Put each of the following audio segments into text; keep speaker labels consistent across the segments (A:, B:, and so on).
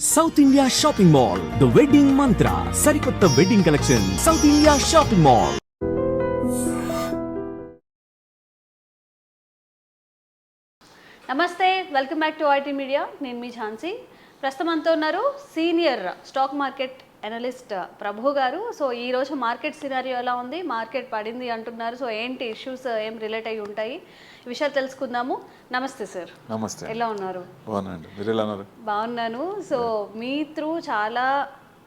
A: South India shopping mall the wedding Mantra సరికొత్త wedding collection south India shopping mall.
B: నమస్తే, welcome back to IT media. నేను మీ ఝాన్సీ. ప్రస్తుతం అంతా ఉన్నారు senior stock market analyst Prabhu గారు. సో ఈ రోజు మార్కెట్ సినారియో ఎలా ఉంది, మార్కెట్ పడింది అంటున్నారు, సో ఏంటి ఇష్యూస్ ఏం రిలేట్ అయ్యి ఉంటాయి, ఈ విషయాలు తెలుసుకుందాము. నమస్తే సార్.
C: నమస్తే.
B: ఎలా ఉన్నారు?
C: బాగున్నాండి, మీరు ఎలా ఉన్నారు?
B: బాగున్నాను. సో మీ త్రూ చాలా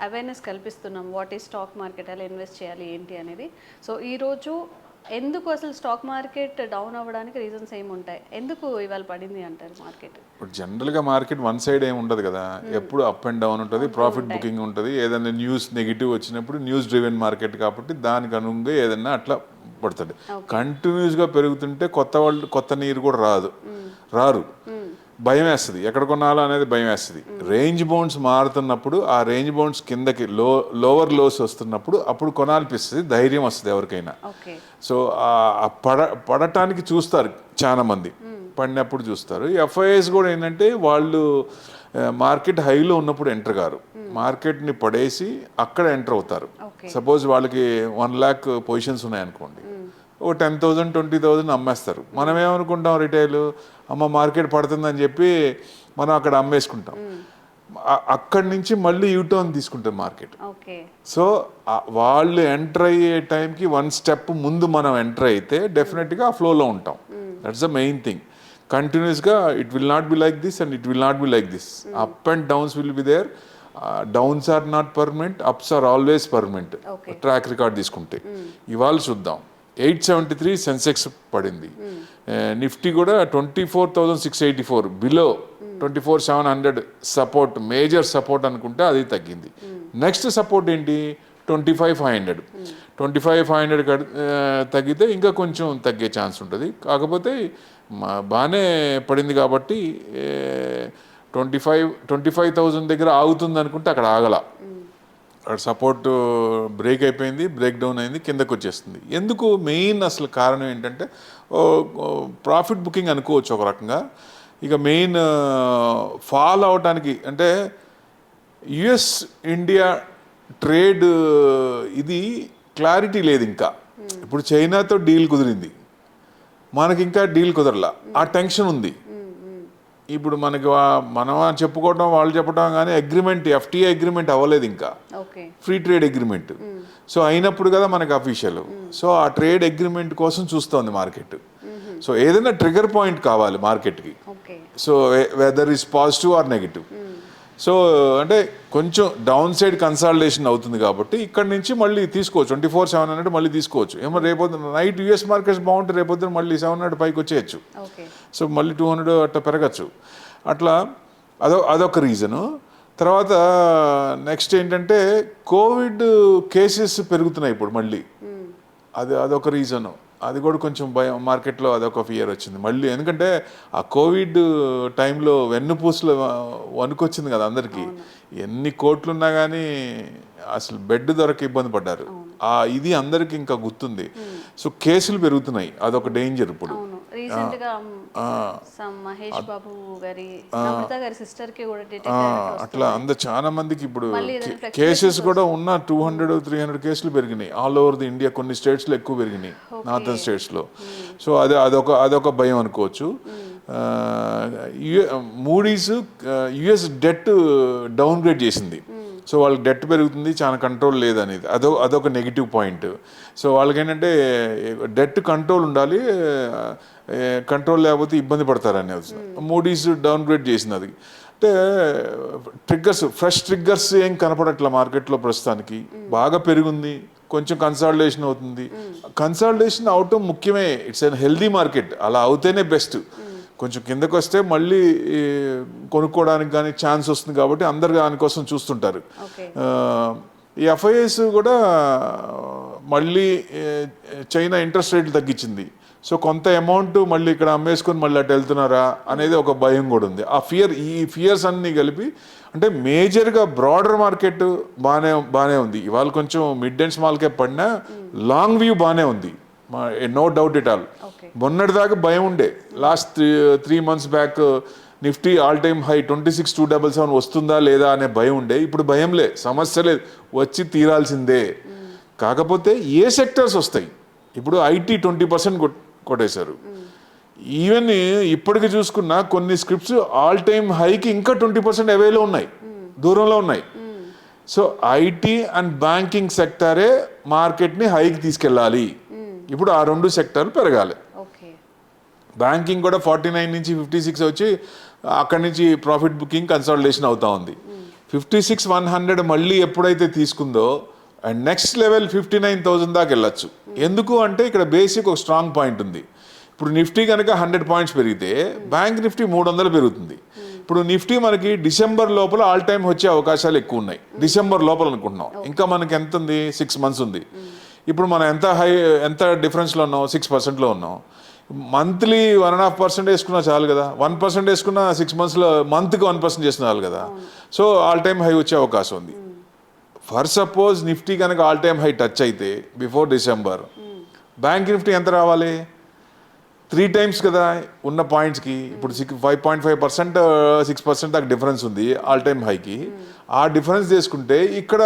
B: అవేర్నెస్ కల్పిస్తున్నాం, వాట్ ఈస్ స్టాక్ మార్కెట్, ఎలా ఇన్వెస్ట్ చేయాలి ఏంటి అనేది. సో ఈరోజు ఎందుకు అసలు స్టాక్ మార్కెట్ డౌన్ అవ్వడానికి రీజన్స్ ఏమి ఉంటాయి, ఎందుకు ఇవాళ పడింది అంటారు మార్కెట్?
C: ఇప్పుడు జనరల్గా మార్కెట్ వన్ సైడ్ ఏమి ఉండదు కదా, ఎప్పుడు అప్ అండ్ డౌన్ ఉంటుంది, ప్రాఫిట్ బుకింగ్ ఉంటుంది. ఏదైనా న్యూస్ నెగిటివ్ వచ్చినప్పుడు న్యూస్ డ్రివెన్ మార్కెట్ కాబట్టి దానికి అనుగుణంగా ఏదన్నా అట్లా పడుతుంది. కంటిన్యూస్గా పెరుగుతుంటే కొత్త నీరు కూడా రారు. భయం వేస్తుంది, ఎక్కడ కొనాలో అనేది భయం వేస్తుంది. రేంజ్ బౌండ్స్ మారుతున్నప్పుడు ఆ రేంజ్ బౌండ్స్ కిందకి లోవర్ లోస్ వస్తున్నప్పుడు అప్పుడు కొనాలనిపిస్తుంది, ధైర్యం వస్తుంది ఎవరికైనా. సో పడటానికి చూస్తారు చాలా మంది, పడినప్పుడు చూస్తారు. ఎఫ్ఐఎస్ కూడా ఏంటంటే వాళ్ళు మార్కెట్ హైలో ఉన్నప్పుడు ఎంటర్ కారు, మార్కెట్ని పడేసి అక్కడ ఎంటర్ అవుతారు. సపోజ్ వాళ్ళకి 1 lakh పొజిషన్స్ ఉన్నాయనుకోండి, ఓ 10,000 20,000 అమ్మేస్తారు. మనం ఏమనుకుంటాం, రిటైల్ అమ్మ మార్కెట్ పడుతుందని చెప్పి మనం అక్కడ అమ్మేసుకుంటాం. అక్కడి నుంచి మళ్ళీ యూటర్న్ తీసుకుంటాం మార్కెట్. సో వాళ్ళు ఎంటర్ అయ్యే టైంకి 1 step ముందు మనం ఎంటర్ అయితే డెఫినెట్గా ఆ ఫ్లోలో ఉంటాం. That's the main thing. కంటిన్యూస్గా it will not be like this and it will not be like this. Up and downs will be there. Downs are not permanent, ups are always permanent. Track record తీసుకుంటే ఇవాళ చూద్దాం, 873 సెన్సెక్స్ పడింది. Nifty కూడా 24,684 below 24,700 support, major support అనుకుంటే అది తగ్గింది. Next support ఏంటి, 25,500. 25,500 తగ్గితే ఇంకా కొంచెం తగ్గే ఛాన్స్ ఉంటుంది. కాకపోతే బాగానే పడింది కాబట్టి 25,000 దగ్గర ఆగుతుంది అనుకుంటే అక్కడ ఆగల. అక్కడ సపోర్ట్ బ్రేక్ అయిపోయింది, బ్రేక్ డౌన్ అయింది, కిందకు వచ్చేస్తుంది. ఎందుకు, మెయిన్ అసలు కారణం ఏంటంటే ప్రాఫిట్ బుకింగ్ అనుకోవచ్చు ఒక రకంగా. ఇక మెయిన్ ఫాల్ అవడానికి అంటే యుఎస్ ఇండియా ట్రేడ్ ఇది క్లారిటీ లేదు ఇంకా. ఇప్పుడు చైనాతో డీల్ కుదిరింది, మనకి ఇంకా డీల్ కుదరలా, ఆ టెన్షన్ ఉంది. ఇప్పుడు మనకి మనం చెప్పుకోవడం వాళ్ళు చెప్పడం కానీ అగ్రిమెంట్, ఎఫ్టీఏ అగ్రిమెంట్ అవ్వలేదు ఇంకా, ఫ్రీ ట్రేడ్ అగ్రిమెంట్. సో అయినప్పుడు కదా మనకి అఫీషియల్. సో ఆ ట్రేడ్ అగ్రిమెంట్ కోసం చూస్తోంది మార్కెట్. సో ఏదైనా ట్రిగర్ పాయింట్ కావాలి మార్కెట్కి. So whether is positive or negative. So అంటే కొంచెం డౌన్ సైడ్ కన్సాలిడేషన్ అవుతుంది కాబట్టి ఇక్కడ నుంచి మళ్ళీ తీసుకోవచ్చు, 24,700 మళ్ళీ తీసుకోవచ్చు. ఏమో రేపొద్దున నైట్ యూఎస్ మార్కెట్స్ బాగుంటే రేపొద్దున మళ్ళీ 700 పైకి వచ్చేయచ్చు. సో మళ్ళీ 200 అట్లా పెరగచ్చు. అట్లా అదొక రీజను. తర్వాత నెక్స్ట్ ఏంటంటే కోవిడ్ కేసెస్ పెరుగుతున్నాయి ఇప్పుడు మళ్ళీ, అదొక రీజను. అది కూడా కొంచెం భయం మార్కెట్లో, అదొక ఫియర్ వచ్చింది మళ్ళీ. ఎందుకంటే ఆ కోవిడ్ టైంలో వెన్నుపూసలు వణుకొచ్చింది కదా అందరికీ. ఎన్ని కోట్లున్నా కానీ అసలు బెడ్ దొరక ఇబ్బంది పడ్డారు. ఇది అందరికి ఇంకా గుర్తుంది. సో కేసులు పెరుగుతున్నాయి, అదొక డేంజర్ ఇప్పుడు. అట్లా చాలా మందికి ఇప్పుడు కేసెస్ కూడా ఉన్న 200-300 కేసులు పెరిగినాయి ఆల్ ఓవర్ ది ఇండియా. కొన్ని స్టేట్స్లో ఎక్కువ పెరిగినాయి, నార్థన్ స్టేట్స్లో. సో అదొక భయం అనుకోవచ్చు. Moody's US debt down grade చేసింది. సో వాళ్ళకి డెట్ పెరుగుతుంది, చాలా కంట్రోల్ లేదనేది అదొక నెగిటివ్ పాయింట్. సో వాళ్ళకి ఏంటంటే డెట్ కంట్రోల్ ఉండాలి, కంట్రోల్ లేకపోతే ఇబ్బంది పడతారని మూడీస్ డౌన్ గ్రేడ్ చేసింది. అది అంటే ఫ్రెష్ ట్రిగ్గర్స్ ఏం కనపడట్ల మార్కెట్లో ప్రస్తుతానికి. బాగా పెరిగింది, కొంచెం కన్సాలిడేషన్ అవుతుంది. కన్సాలిడేషన్ అవటం ముఖ్యమే, ఇట్స్ ఎన్ హెల్దీ మార్కెట్. అలా అవుతేనే బెస్ట్. కొంచెం కిందకు వస్తే మళ్ళీ కొనుక్కోవడానికి కానీ ఛాన్స్ వస్తుంది కాబట్టి అందరు దానికోసం చూస్తుంటారు. ఈ ఎఫ్ఐఎస్ కూడా మళ్ళీ చైనా ఇంట్రెస్ట్ రేట్లు తగ్గించింది. సో కొంత అమౌంట్ మళ్ళీ ఇక్కడ అమ్మేసుకొని మళ్ళీ అటు వెళ్తున్నారా అనేది ఒక భయం కూడా ఉంది. ఈ ఫియర్స్ అన్నీ కలిపి అంటే మేజర్గా బ్రాడర్ మార్కెట్ బాగానే ఉంది. ఇవాళ కొంచెం మిడ్ అండ్ స్మాల్ క్యాప్ పడినా లాంగ్ వ్యూ బాగానే ఉంది, నో డౌట్ ఇట్ ఆల్. మొన్నటిదాకా భయం ఉండే, last 3 months back Nifty all time high 26,277 వస్తుందా లేదా అనే భయం ఉండే, ఇప్పుడు భయం లేదు, సమస్య లేదు, వచ్చి తీరాల్సిందే. కాకపోతే ఏ సెక్టర్స్ వస్తాయి, ఇప్పుడు ఐటీ 20% కొట్టేశారు. ఈవెన్ ఇప్పటికి చూసుకున్నా కొన్ని స్క్రిప్ట్స్ ఆల్ టైమ్ హైకి ఇంకా 20% అవేలో ఉన్నాయి, దూరంలో ఉన్నాయి. సో ఐటీ అండ్ బ్యాంకింగ్ సెక్టరే మార్కెట్ని హైకి తీసుకెళ్ళాలి. ఇప్పుడు ఆ 2 సెక్టర్లు పెరగాలి. బ్యాంకింగ్ కూడా 49 నుంచి 56 వచ్చి అక్కడి నుంచి ప్రాఫిట్ బుకింగ్ కన్సాలిడేషన్ అవుతా ఉంది. 56,100 మళ్ళీ ఎప్పుడైతే తీసుకుందో అండ్ నెక్స్ట్ లెవెల్ 59,000 దాకా వెళ్ళచ్చు. ఎందుకు అంటే ఇక్కడ బేసిక్ ఒక స్ట్రాంగ్ పాయింట్ ఉంది. ఇప్పుడు నిఫ్టీ కనుక 100 పాయింట్స్ పెరిగితే బ్యాంక్ నిఫ్టీ 300 పెరుగుతుంది. ఇప్పుడు నిఫ్టీ మనకి డిసెంబర్ లోపల ఆల్ టైమ్ వచ్చే అవకాశాలు ఎక్కువ ఉన్నాయి. డిసెంబర్ లోపల అనుకుంటున్నాం, ఇంకా మనకి ఎంత ఉంది, 6 months ఉంది. ఇప్పుడు మనం ఎంత డిఫరెన్స్లో ఉన్నాం, 6%లో ఉన్నాం. మంత్లీ 1.5% వేసుకున్నా చాలు కదా, 1% వేసుకున్నా 6 monthsలో మంత్కి 1% చేసిన చాలు కదా. సో ఆల్ టైమ్ హై వచ్చే అవకాశం ఉంది. ఫర్ సపోజ్ నిఫ్టీ కనుక ఆల్ టైమ్ హై టచ్ అయితే బిఫోర్ డిసెంబర్, బ్యాంక్ నిఫ్టీ ఎంత రావాలి, 3 times కదా ఉన్న పాయింట్స్కి. ఇప్పుడు 5.5% 6% దాకా డిఫరెన్స్ ఉంది ఆల్ టైమ్ హైకి. ఆ డిఫరెన్స్ తీసుకుంటే ఇక్కడ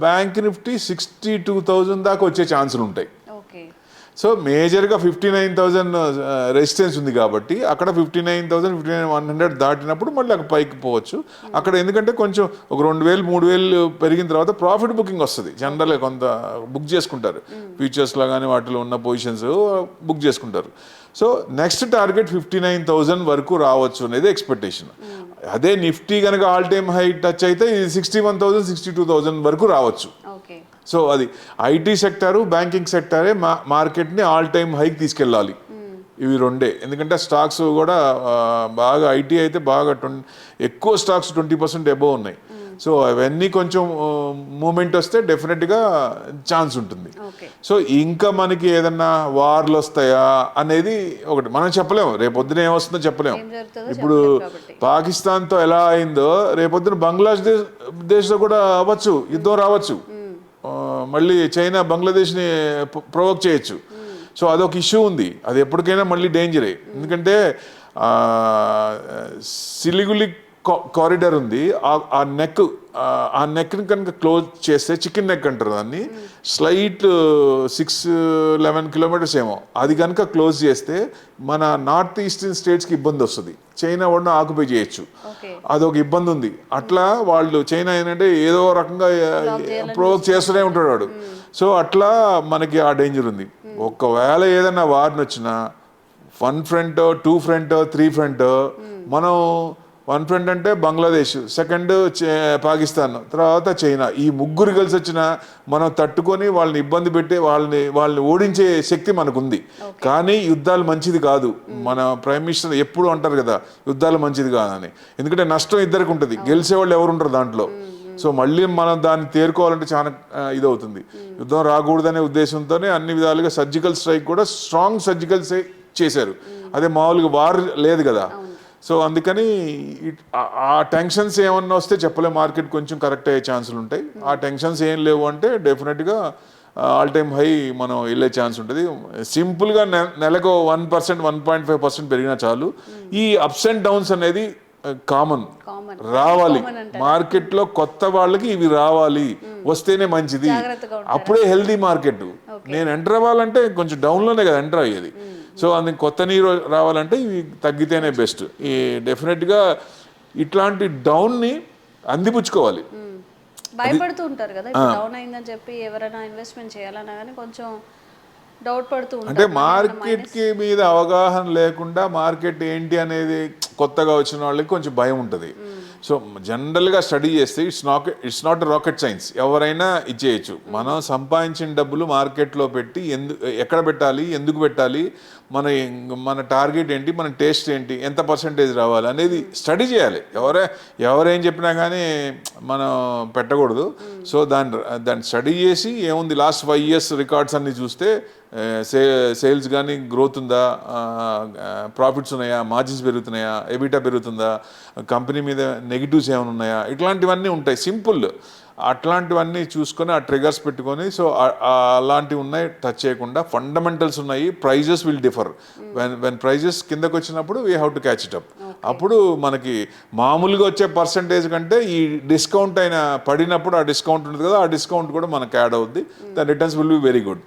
C: బ్యాంక్ నిఫ్టీ 62,000 దాకా వచ్చే ఛాన్సులు ఉంటాయి. సో మేజర్గా 59,000 రెసిస్టెన్స్ ఉంది కాబట్టి అక్కడ 59,000 59,100 దాటినప్పుడు మళ్ళీ అక్కడ పైకి పోవచ్చు అక్కడ. ఎందుకంటే కొంచెం ఒక 2,000 3,000 పెరిగిన తర్వాత ప్రాఫిట్ బుకింగ్ వస్తుంది. జనరల్గా కొంత బుక్ చేసుకుంటారు, ఫ్యూచర్స్లో కానీ వాటిలో ఉన్న పొజిషన్స్ బుక్ చేసుకుంటారు. సో నెక్స్ట్ టార్గెట్ 59,000 వరకు రావచ్చు అనేది ఎక్స్పెక్టేషన్. అదే నిఫ్టీ కనుక ఆల్ టైమ్ హై టచ్ అయితే ఇది 61,000 62,000 వరకు రావచ్చు. సో అది ఐటీ సెక్టారు బ్యాంకింగ్ సెక్టారే మార్కెట్ని ఆల్ టైమ్ హైకి తీసుకెళ్ళాలి. ఇవి 2. ఎందుకంటే స్టాక్స్ కూడా బాగా ఐటీ అయితే బాగా ఎక్కువ స్టాక్స్ 20% అబోవ్ ఉన్నాయి. సో అవన్నీ కొంచెం మూమెంట్ వస్తే డెఫినెట్గా ఛాన్స్ ఉంటుంది. సో ఇంకా మనకి ఏదన్నా వార్లు వస్తాయా అనేది ఒకటి మనం చెప్పలేము, రేపొద్దున ఏమొస్తుందో చెప్పలేము. ఇప్పుడు పాకిస్తాన్తో ఎలా అయిందో రేపొద్దున బంగ్లాదేశ్లో కూడా అవ్వచ్చు, యుద్ధం రావచ్చు. మళ్ళీ చైనా బంగ్లాదేశ్ని ప్రొవోక్ చేయొచ్చు. సో అదొక ఇష్యూ ఉంది, అది ఎప్పటికైనా మళ్ళీ డేంజరే. ఎందుకంటే సిలిగులి కారిడార్ ఉంది, ఆ నెక్ని కనుక క్లోజ్ చేస్తే, చికెన్ నెక్ అంటారు దాన్ని, స్లైట్ 6-11 kilometers ఏమో, అది కనుక క్లోజ్ చేస్తే మన నార్త్ ఈస్టర్న్ స్టేట్స్కి ఇబ్బంది వస్తుంది. చైనా వాడిని ఆక్యుపై చేయొచ్చు, అదొక ఇబ్బంది ఉంది. అట్లా వాళ్ళు చైనా ఏంటంటే ఏదో రకంగా ప్రొవోక్ చేస్తూనే ఉంటాడు వాడు. సో అట్లా మనకి ఆ డేంజర్ ఉంది. ఒకవేళ ఏదైనా వార్ని వచ్చినా 1 front 2 front 3 front, మనం 1 front అంటే బంగ్లాదేశ్, సెకండ్ పాకిస్తాన్, తర్వాత చైనా, ఈ ముగ్గురు కలిసి వచ్చినా మనం తట్టుకొని వాళ్ళని ఇబ్బంది పెట్టి వాళ్ళని ఓడించే శక్తి మనకు ఉంది. కానీ యుద్ధాలు మంచిది కాదు. మన ప్రైమ్ మినిస్టర్ ఎప్పుడు అంటారు కదా యుద్ధాలు మంచిది కాదని, ఎందుకంటే నష్టం ఇద్దరికి ఉంటుంది, గెలిచేవాళ్ళు ఎవరు ఉంటారు దాంట్లో. సో మళ్ళీ మనం దాన్ని తేరుకోవాలంటే చాలా ఇదవుతుంది. యుద్ధం రాకూడదనే ఉద్దేశంతోనే అన్ని విధాలుగా సర్జికల్ స్ట్రైక్ కూడా స్ట్రాంగ్ సర్జికల్ చేశారు. అదే మామూలుగా వార్ లేదు కదా. సో అందుకని ఆ టెన్షన్స్ ఏమన్నా వస్తే చెప్పలే, మార్కెట్ కొంచెం కరెక్ట్ అయ్యే ఛాన్సులు ఉంటాయి. ఆ టెన్షన్స్ ఏం లేవు అంటే డెఫినెట్గా ఆల్ టైమ్ హై మనం వెళ్ళే ఛాన్స్ ఉంటుంది. సింపుల్గా నెలకు 1% 1.5% పెరిగినా చాలు. ఈ అప్స్ అండ్ డౌన్స్ అనేది కామన్ రావాలి మార్కెట్లో, కొత్త వాళ్ళకి ఇవి రావాలి, వస్తేనే మంచిది, అప్పుడే హెల్దీ మార్కెట్. నేను ఎంటర్ అవ్వాలంటే కొంచెం డౌన్లోనే కదా ఎంటర్ అయ్యేది. సో అందుకు కొత్త నీరు రావాలంటే ఇవి తగ్గితేనే బెస్ట్. ఈ డెఫినెట్గా ఇట్లాంటి డౌన్ని అందిపుచ్చుకోవాలి.
B: భయపడుతూ ఉంటారు కదా, డౌన్ అయిందని చెప్పి ఎవరైనా ఇన్వెస్ట్మెంట్ చేయాలన్నా కానీ కొంచెం డౌట్ పడుతూ ఉంటారు.
C: అంటే మార్కెట్కి మీద అవగాహన లేకుండా మార్కెట్ ఏంటి అనేది కొత్తగా వచ్చిన వాళ్ళకి కొంచెం భయం ఉంటుంది. సో జనరల్గా స్టడీ చేస్తే ఇట్స్ నాట్ రాకెట్ సైన్స్, ఎవరైనా ఇచ్చేయచ్చు. మనం సంపాదించిన డబ్బులు మార్కెట్లో పెట్టి ఎక్కడ పెట్టాలి, ఎందుకు పెట్టాలి, మన టార్గెట్ ఏంటి, మన టేస్ట్ ఏంటి, ఎంత పర్సంటేజ్ రావాలి అనేది స్టడీ చేయాలి. ఎవరేం చెప్పినా కానీ మనం పెట్టకూడదు. సో దాన్ని స్టడీ చేసి ఏముంది, లాస్ట్ 5 years రికార్డ్స్ అన్ని చూస్తే సేల్స్ కానీ గ్రోత్ ఉందా, ప్రాఫిట్స్ ఉన్నాయా, మార్జిన్స్ పెరుగుతున్నాయా, ఎబిటా పెరుగుతుందా, కంపెనీ మీద నెగిటివ్స్ ఏమైనా ఉన్నాయా, ఇట్లాంటివన్నీ ఉంటాయి. సింపుల్ అట్లాంటివన్నీ చూసుకొని ఆ ట్రిగర్స్ పెట్టుకొని, సో అలాంటివి ఉన్నాయి టచ్ చేయకుండా, ఫండమెంటల్స్ ఉన్నాయి. Prices will differ. When prices కిందకు వచ్చినప్పుడు we have to catch it up. అప్పుడు మనకి మామూలుగా వచ్చే పర్సంటేజ్ కంటే ఈ డిస్కౌంట్ అయిన పడినప్పుడు ఆ డిస్కౌంట్ ఉంటుంది కదా, ఆ డిస్కౌంట్ కూడా మనకు యాడ్ అవుద్ది. The returns will be very good.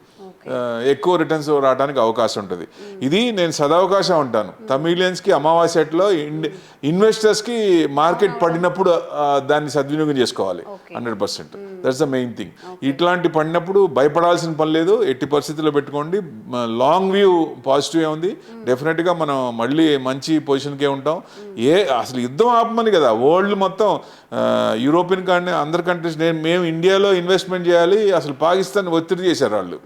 C: ఎక్కువ రిటర్న్స్ రావడానికి అవకాశం ఉంటుంది. ఇది నేను సదవకాశం ఉంటాను. తమిళియన్స్కి అమావాస్యలో ఇన్వెస్టర్స్కి మార్కెట్ పడినప్పుడు దాన్ని సద్వినియోగం చేసుకోవాలి 100%. That's the main thing. ఇట్లాంటి పడినప్పుడు భయపడాల్సిన పని లేదు. ఎట్టి పరిస్థితుల్లో పెట్టుకోండి. లాంగ్ వ్యూ పాజిటివ్ ఉంది. డెఫినెట్గా మనం మళ్ళీ మంచి పొజిషన్కే ఉంటాం. అసలు యుద్ధం ఆపమని కదా వరల్డ్ మొత్తం, యూరోపియన్ కానీ అందర్ కంట్రీస్, మేము ఇండియాలో ఇన్వెస్ట్మెంట్ చేయాలి అసలు పాకిస్తాన్ ఒత్తిడి చేశారు వాళ్ళు.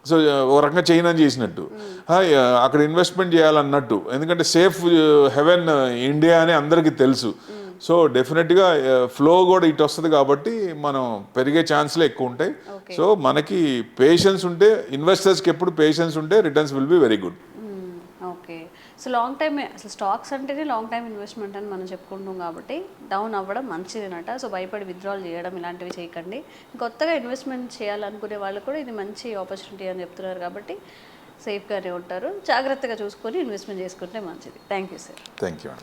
C: సో ఒక రకంగా చైనా చేసినట్టు అక్కడ ఇన్వెస్ట్మెంట్ చేయాలన్నట్టు. ఎందుకంటే సేఫ్ హెవెన్ ఇండియా అని అందరికీ తెలుసు. సో డెఫినెట్గా ఫ్లో కూడా ఇటు వస్తుంది కాబట్టి మనం పెరిగే ఛాన్స్లే ఎక్కువ ఉంటాయి. సో మనకి పేషెన్స్ ఉంటే, ఇన్వెస్టర్స్కి ఎప్పుడు పేషెన్స్ ఉంటే returns will be very good.
B: Okay. So long time, అసలు స్టాక్స్ అంటేనే లాంగ్ టైమ్ ఇన్వెస్ట్మెంట్ అని మనం చెప్పుకుంటాం కాబట్టి డౌన్ అవ్వడం మంచిదేనట. సో భయపడి విత్డ్రాల్ చేయడం ఇలాంటివి చేయకండి. కొత్తగా ఇన్వెస్ట్మెంట్ చేయాలనుకునే వాళ్ళు కూడా ఇది మంచి ఆపర్చునిటీ అని చెప్తున్నారు కాబట్టి సేఫ్గానే ఉంటారు. జాగ్రత్తగా చూసుకొని ఇన్వెస్ట్మెంట్ చేసుకుంటే మంచిది. Thank you sir.
C: Thank you.